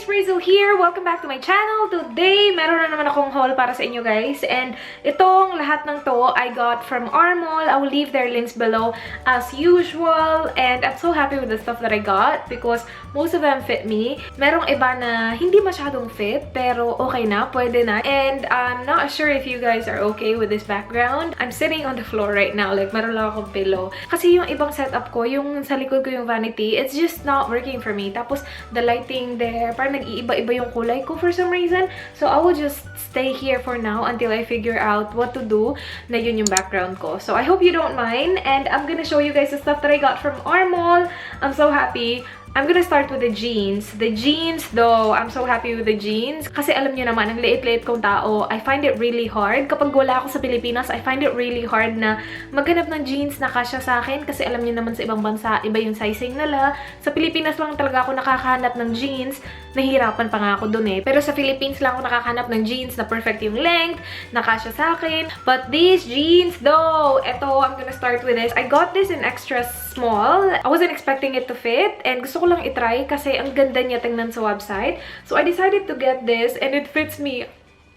guys! Rhaze here! Welcome back to my channel. Today, meron na naman akong haul para sa inyo guys. And itong lahat ng to, I got from Ourmall. I will leave their links below as usual. And I'm so happy with the stuff that I got because most of them fit me. Merong iba na hindi masyadong fit, pero okay na, pwede na. And I'm not sure if you guys are okay with this background. I'm sitting on the floor right now, like meron lang akong pillow. Kasi yung ibang setup ko, yung sa likod ko yung vanity, it's just not working for me. Tapos, the lighting there, parang nag-iiba-iba yung kulay ko for some reason. So, I will just stay here for now until I figure out what to do na yun yung background ko. So, I hope you don't mind. And I'm gonna show you guys the stuff that I got from Ourmall. I'm so happy. I'm gonna start with the jeans. The jeans, though, I'm so happy with the jeans. Kasi alam niyo naman, ang liit-liit kong tao, I find it really hard. Kapag wala ako sa Pilipinas, I find it really hard na maghanap ng jeans na kasya sa akin. Kasi alam niyo naman sa ibang bansa, iba yung sizing nila. Sa Pilipinas lang talaga ako nakakahanap ng jeans. Nahihirapan pa nga ako dun eh. Pero sa Philippines lang ako nakakahanap ng jeans na perfect yung length, na kasya sa akin. But these jeans, though, eto, I'm gonna start with this. I got this in extra small. I wasn't expecting it to fit. And gusto ko lang itry kasi ang ganda niya tingnan sa website. So, I decided to get this and it fits me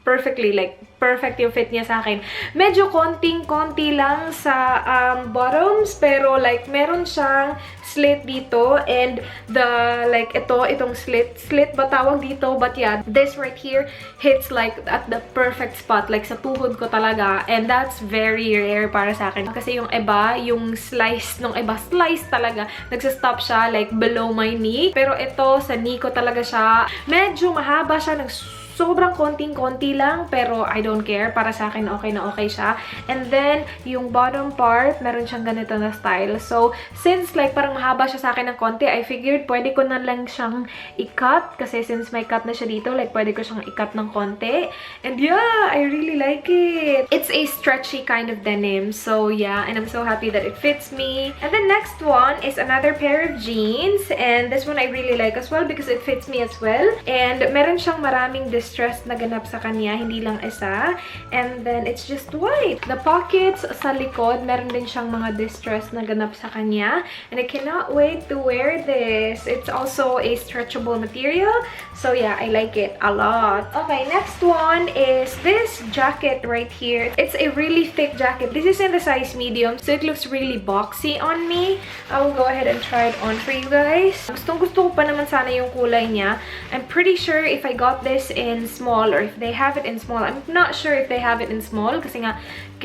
perfectly. Like, perfect yung fit niya sa akin. Medyo konting-konti lang sa bottoms, pero like, meron siyang slit dito and the, like, itong slit ba tawag dito? But yeah, this right here hits like at the perfect spot, like sa tuhod ko talaga. And that's very rare para sa akin. Kasi yung iba, yung slice nung iba, slice talaga. Nagsastop siya like below my knee. Pero ito, sa knee ko talaga siya. Medyo mahaba siya ng sobrang konting-konti lang, pero I don't care. Para sa akin, okay na okay siya. And then, yung bottom part, meron siyang ganito na style. So, since like parang mahaba siya sa akin ng konti, I figured pwede ko na lang siyang i-cut. Kasi since may cut na siya dito, like pwede ko siyang i-cut ng konti. And yeah, I really like it. It's a stretchy kind of denim. So yeah, and I'm so happy that it fits me. And the next one is another pair of jeans. And this one I really like as well because it fits me as well. And meron siyang maraming distress na ganap sa kanya, hindi lang isa. And then, it's just white. The pockets sa likod, meron din siyang mga distress na ganap sa kanya. And I cannot wait to wear this. It's also a stretchable material. So yeah, I like it a lot. Okay, next one is this jacket right here. It's a really thick jacket. This is in the size medium, so it looks really boxy on me. I will go ahead and try it on for you guys. Gustong-gusto ko pa naman sana yung kulay niya. I'm pretty sure if I got this in small or if they have it in small. I'm not sure if they have it in small kasi nga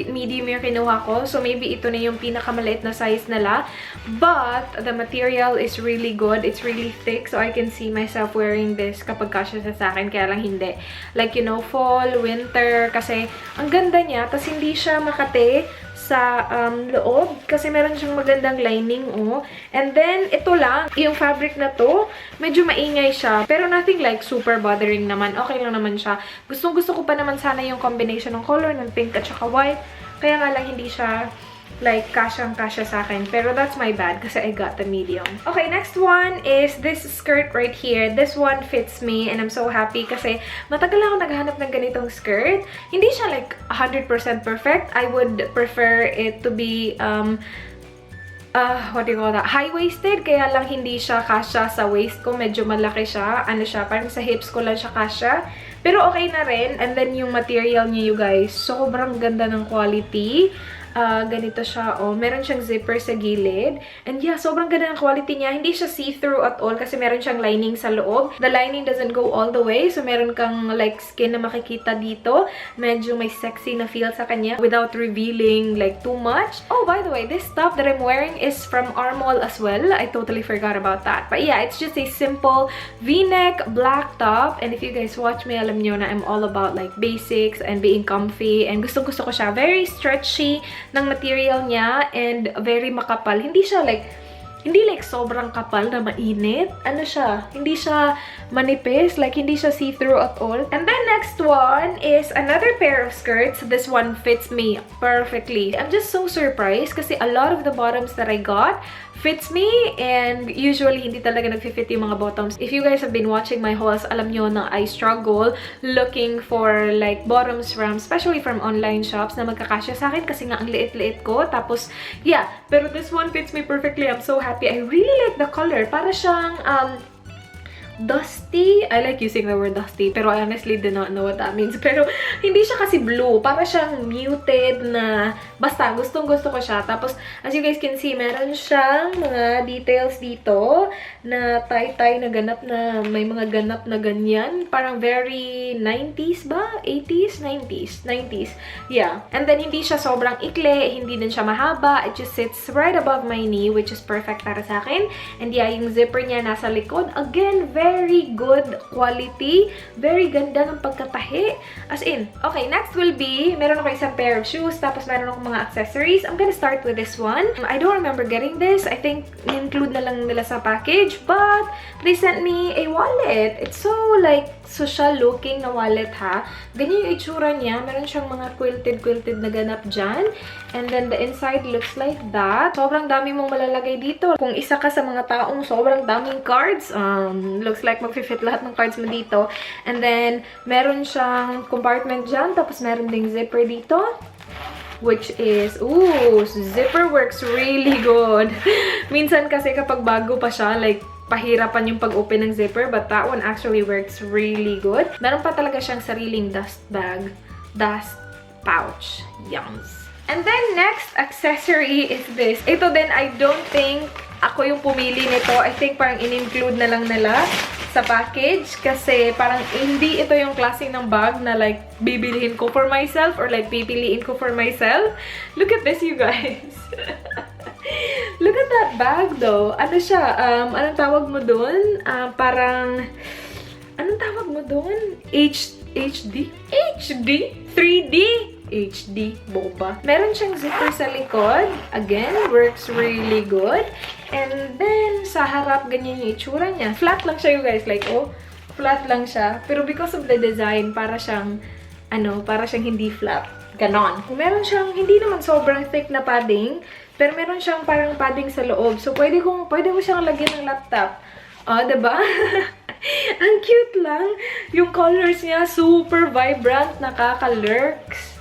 medium yung kinuha ko. So maybe ito na yung pinakamaliit na size nila. But the material is really good. It's really thick. So I can see myself wearing this kapag kasya sa akin. Kaya lang hindi. Like, you know, fall, winter. Kasi ang ganda niya. Tapos hindi siya makate sa loob kasi meron siyang magandang lining, oh. And then, ito lang, yung fabric na to, medyo maingay siya. Pero nothing like super bothering naman. Okay lang naman siya. Gustong-gusto ko pa naman sana yung combination ng color, ng pink at saka white. Kaya nga lang hindi siya like kasyang-kasya sa akin. Pero that's my bad kasi I got the medium. Okay, next one is this skirt right here. This one fits me and I'm so happy kasi matagal ako naghahanap ng ganitong skirt. Hindi siya like 100% perfect. I would prefer it to be what do you call that? High-waisted, kaya lang hindi siya kasya sa waist ko. Medyo malaki siya. Ano siya, parang sa hips ko lang siya kasya. Pero okay na rin. And then yung material niya, you guys, sobrang ganda ng quality. Ganito siya, oh. Meron siyang zipper sa gilid. And yeah, sobrang ganda ng quality niya. Hindi siya see-through at all kasi meron siyang lining sa loob. The lining doesn't go all the way. So, meron kang like skin na makikita dito. Medyo may sexy na feel sa kanya without revealing like too much. Oh, by the way, this top that I'm wearing is from Ourmall as well. I totally forgot about that. But yeah, it's just a simple V-neck black top. And if you guys watch me, alam nyo na I'm all about like basics and being comfy. And gusto-gusto ko siya. Very stretchy ng material niya and very makapal. Hindi siya like, hindi like sobrang kapal na mainit. Ano siya? Hindi siya manipis. Like, hindi siya see-through at all. And then next one is another pair of skirts. This one fits me perfectly. I'm just so surprised kasi a lot of the bottoms that I got fits me and usually hindi talaga nagfi-fit yung mga bottoms. If you guys have been watching my hauls, alam nyo na I struggle looking for like bottoms from, especially from online shops na magkakasya sa akin kasi nga ang liit-liit ko. Tapos, yeah. Pero this one fits me perfectly. I'm so happy. I really like the color. Para siyang, dusty. I like using the word dusty, pero I honestly do not know what that means. Pero hindi siya kasi blue. Para siyang muted na, basta gustong-gusto ko siya. Tapos, as you guys can see, meron siyang mga details dito na tie-tie na ganap na, may mga ganap na ganyan. Parang very 90s ba? 80s? 90s? 90s. Yeah. And then, hindi siya sobrang ikli, hindi din siya mahaba. It just sits right above my knee, which is perfect para sa akin. And yeah, yung zipper niya nasa likod. Again, very good quality. Very ganda ng pagkatahi. As in, okay, next will be, meron ako isang pair of shoes, tapos meron ako mga accessories. I'm gonna start with this one. I don't remember getting this. I think include na lang nila sa package, but they sent me a wallet. It's so like social looking na wallet ha. Ganyan yung itsura niya. Meron siyang mga quilted na ganap dyan. And then the inside looks like that. Sobrang dami mong malalagay dito. Kung isa ka sa mga taong sobrang daming cards, looks like mag-fit lahat ng cards mo dito. And then meron siyang compartment dyan. Tapos meron ding zipper dito. Which is, ooh, zipper works really good. Minsan kasi kapag bago pa siya, like, pahirapan yung pag-open ng zipper, but that one actually works really good. Meron pa talaga siyang sariling dust bag, dust pouch. Yums. And then, next accessory is this. Ito din, I don't think ako yung pumili nito. I think parang in-include na lang nila sa package kasi parang hindi ito yung klaseng ng bag na like bibilihin ko for myself or like pipiliin ko for myself. Look at this, you guys. Look at that bag though. Ano siya? Anong tawag mo dun? Parang, anong tawag mo dun? HD? 3D? HD. Boba. Meron siyang zipper sa likod. Again, works really good. And then, sa harap, ganyan yung itsura niya. Flat lang siya, you guys. Like, oh, flat lang siya. Pero because of the design, para siyang, para siyang hindi flat. Ganon. Meron siyang, hindi naman sobrang thick na padding, pero meron siyang parang padding sa loob. So, pwede ko siyang lagyan ng laptop. Oh, diba? Ang cute lang. Yung colors niya, super vibrant, nakaka-lurks.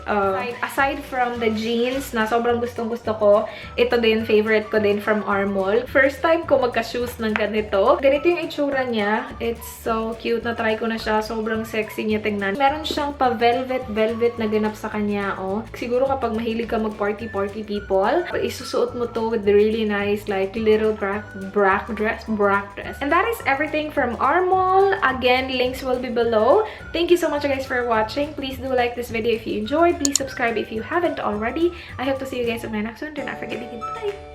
Aside from the jeans na sobrang gustong-gusto ko, ito din, favorite ko din from Ourmall. First time ko magka-shoes ng ganito. Ganito yung itsura niya. It's so cute. Na-try ko na siya. Sobrang sexy niya tingnan. Meron siyang pa-velvet na ganap sa kanya, oh. Siguro kapag mahilig ka mag-party people, isusuot mo to with the really nice, like, little bra dress. And that is everything from Ourmall. Again, links will be below. Thank you so much, guys, for watching. Please do like this video if you enjoyed. Please subscribe if you haven't already. I hope to see you guys in my next one. Do not forget to hit bye.